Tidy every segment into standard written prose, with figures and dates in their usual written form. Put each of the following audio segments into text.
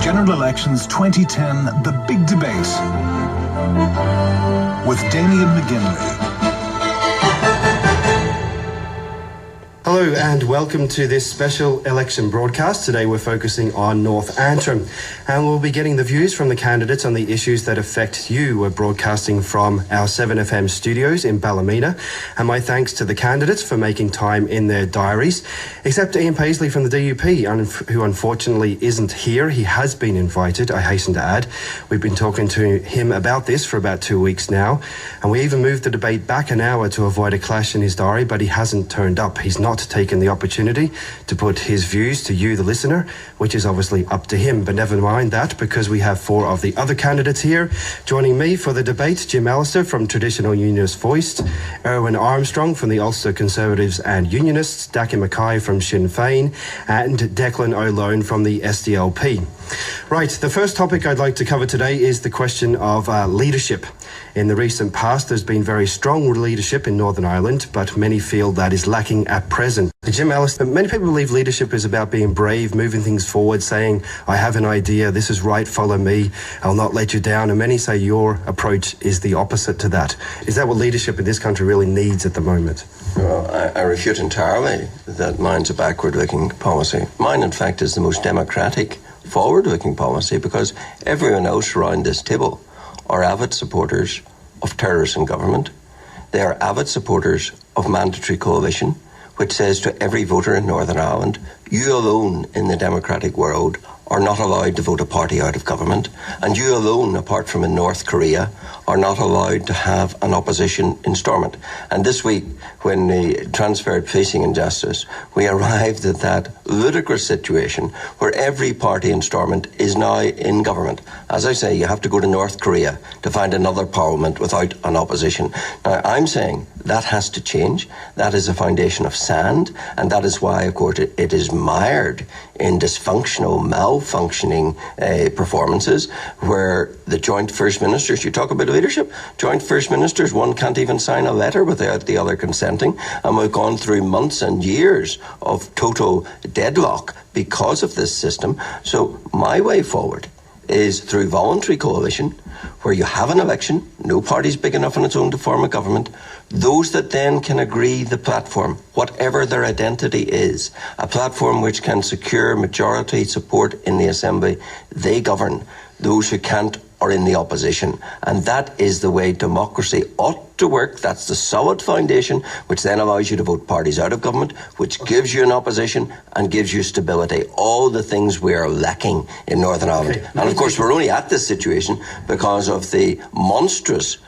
General Elections 2010, The Big Debate with Damien McGinley. Hello and welcome to this special election broadcast. Today we're focusing on North Antrim and we'll be getting the views from the candidates on the issues that affect you. We're broadcasting from our 7FM studios in Ballymena, and my thanks to the candidates for making time in their diaries, except Ian Paisley from the DUP, who unfortunately isn't here. He has been invited, I hasten to add. We've been talking to him about this for about 2 weeks now, and we even moved the debate back an hour to avoid a clash in his diary, but he hasn't turned up. He's not taken the opportunity to put his views to you, the listener, which is obviously up to him. But never mind that, because we have four of the other candidates here. Joining me for the debate, Jim Allister from Traditional Unionist Voice, Erwin Armstrong from the Ulster Conservatives and Unionists, Dackie Mackay from Sinn Féin, and Declan O'Lone from the SDLP. Right, the first topic I'd like to cover today is the question of leadership. In the recent past, there's been very strong leadership in Northern Ireland, but many feel that is lacking at present. Jim Allister, many people believe leadership is about being brave, moving things forward, saying, I have an idea, this is right, follow me, I'll not let you down. And many say your approach is the opposite to that. Is that what leadership in this country really needs at the moment? Well, I refute entirely that mine's a backward-looking policy. Mine, in fact, is the most democratic, forward-looking policy, because everyone else around this table are avid supporters of terrorism government. They are avid supporters of mandatory coalition, which says to every voter in Northern Ireland, you alone in the democratic world are not allowed to vote a party out of government, and you alone, apart from in North Korea, are not allowed to have an opposition installment. And this week, when they transferred policing and justice, we arrived at that ludicrous situation where every party installment is now in government. As I say, you have to go to North Korea to find another parliament without an opposition. Now, I'm saying that has to change. That is a foundation of sand, and that is why, of course, it is mired in dysfunctional, malfunctioning performances where the joint First Ministers, you talk about leadership, joint First Ministers, one can't even sign a letter without the other consenting, and we've gone through months and years of total deadlock because of this system. So my way forward is through voluntary coalition, where you have an election, no party's big enough on its own to form a government, those that then can agree the platform, whatever their identity is, a platform which can secure majority support in the Assembly, they govern. Those who can't are in the opposition. And that is the way democracy ought to work. That's the solid foundation, which then allows you to vote parties out of government, which gives you an opposition and gives you stability. All the things we are lacking in Northern Ireland. Okay. And of course, we're only at this situation because of the monstrous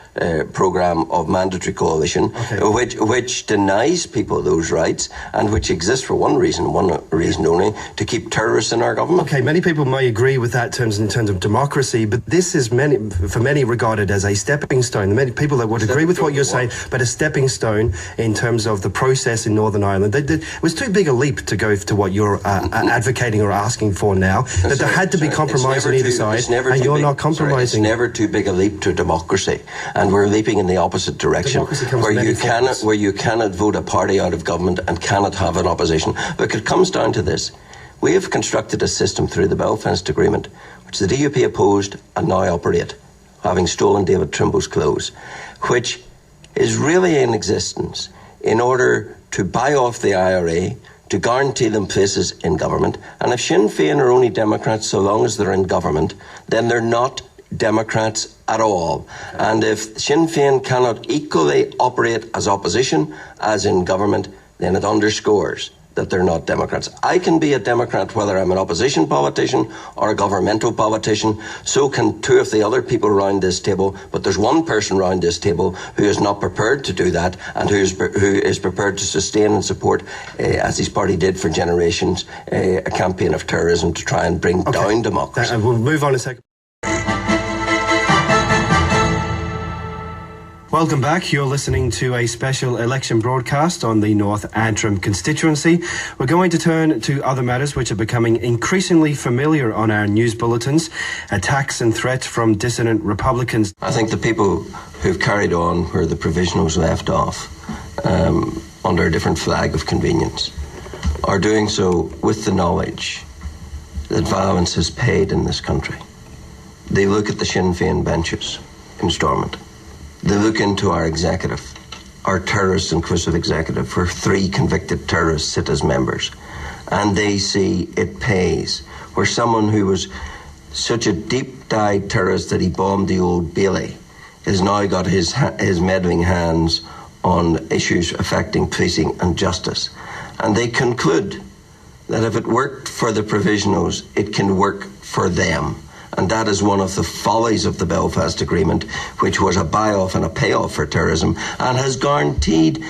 programme of mandatory coalition, which denies people those rights and which exists for one reason only, to keep terrorists in our government. Okay, many people may agree with that in terms of democracy, but this is for many regarded as a stepping stone. Many people that would agree with what you're saying, but a stepping stone in terms of the process in Northern Ireland. It was too big a leap to go to what you're advocating or asking for now, that there had to be compromise on either side, and you're not compromising. It's never too big a leap to democracy. And we're leaping in the opposite direction, where you cannot vote a party out of government and cannot have an opposition. Look, it comes down to this. We have constructed a system through the Belfast Agreement, which the DUP opposed and now operate, having stolen David Trimble's clothes, which is really in existence in order to buy off the IRA, to guarantee them places in government. And if Sinn Féin are only Democrats so long as they're in government, then they're not Democrats at all. And if Sinn Féin cannot equally operate as opposition as in government, then it underscores that they're not Democrats. I can be a Democrat whether I'm an opposition politician or a governmental politician. So can two of the other people around this table. But there's one person around this table who is not prepared to do that, and who is prepared to sustain and support, as his party did for generations, a campaign of terrorism to try and bring down democracy. We'll move on a second. Welcome back. You're listening to a special election broadcast on the North Antrim constituency. We're going to turn to other matters which are becoming increasingly familiar on our news bulletins. Attacks and threats from dissident Republicans. I think the people who've carried on where the provisionals left off under a different flag of convenience are doing so with the knowledge that violence has paid in this country. They look at the Sinn Féin benches in Stormont. They look into our executive, our terrorist inclusive executive, where 3 convicted terrorists sit as members. And they see it pays, where someone who was such a deep-dyed terrorist that he bombed the Old Bailey has now got his meddling hands on issues affecting policing and justice. And they conclude that if it worked for the provisionals, it can work for them. And that is one of the follies of the Belfast Agreement, which was a buy-off and a payoff for terrorism, and has guaranteed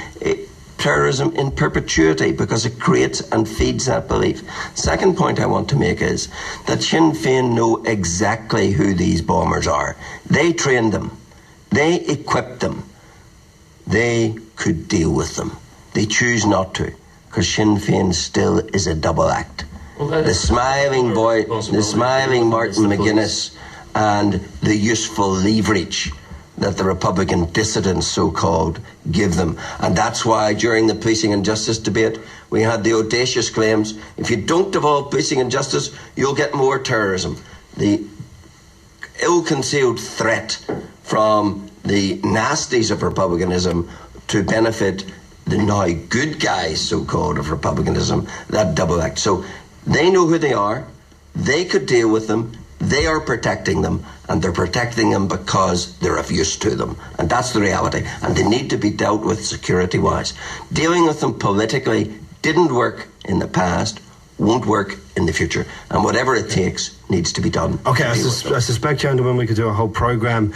terrorism in perpetuity because it creates and feeds that belief. Second point I want to make is that Sinn Féin know exactly who these bombers are. They trained them. They equipped them. They could deal with them. They choose not to, because Sinn Féin still is a double act. Well, the smiling boy, the smiling Martin McGuinness, and the useful leverage that the Republican dissidents, so-called, give them. And that's why during the policing and justice debate, we had the audacious claims, if you don't devolve policing and justice, you'll get more terrorism. The ill-concealed threat from the nasties of republicanism to benefit the now good guys, so-called, of republicanism, that double act. So they know who they are, they could deal with them, they are protecting them, and they're protecting them because they're of use to them. And that's the reality. And they need to be dealt with security-wise. Dealing with them politically didn't work in the past, won't work in the future. And whatever it takes needs to be done. Okay, I suspect, gentlemen, we could do a whole programme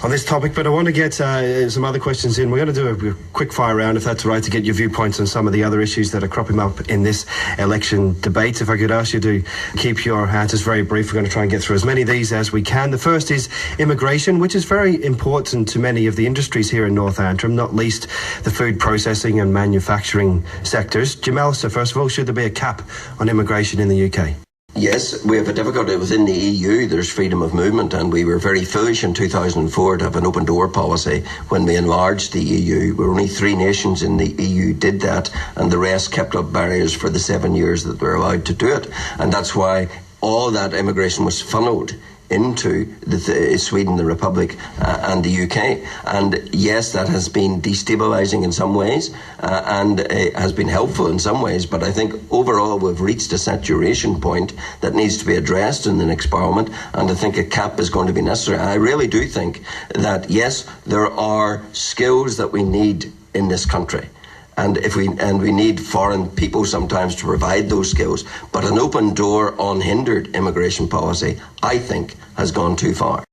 on this topic, but I want to get some other questions in. We're going to do a quick fire round, if that's all right, to get your viewpoints on some of the other issues that are cropping up in this election debate. If I could ask you to keep your answers very brief, we're going to try and get through as many of these as we can. The first is immigration, which is very important to many of the industries here in North Antrim, not least the food processing and manufacturing sectors. Jim Allister, first of all, should there be a cap on immigration in the UK? Yes, we have a difficulty within the EU. There's freedom of movement, and we were very foolish in 2004 to have an open door policy when we enlarged the EU. We're only 3 nations in the EU did that, and the rest kept up barriers for the 7 years that we're allowed to do it. And that's why all that immigration was funneled into Sweden, the Republic, and the UK. And yes, that has been destabilising in some ways and has been helpful in some ways, but I think overall we've reached a saturation point that needs to be addressed in the next Parliament, and I think a cap is going to be necessary. And I really do think that, yes, there are skills that we need in this country. And we need foreign people sometimes to provide those skills. But an open door, unhindered immigration policy, I think, has gone too far.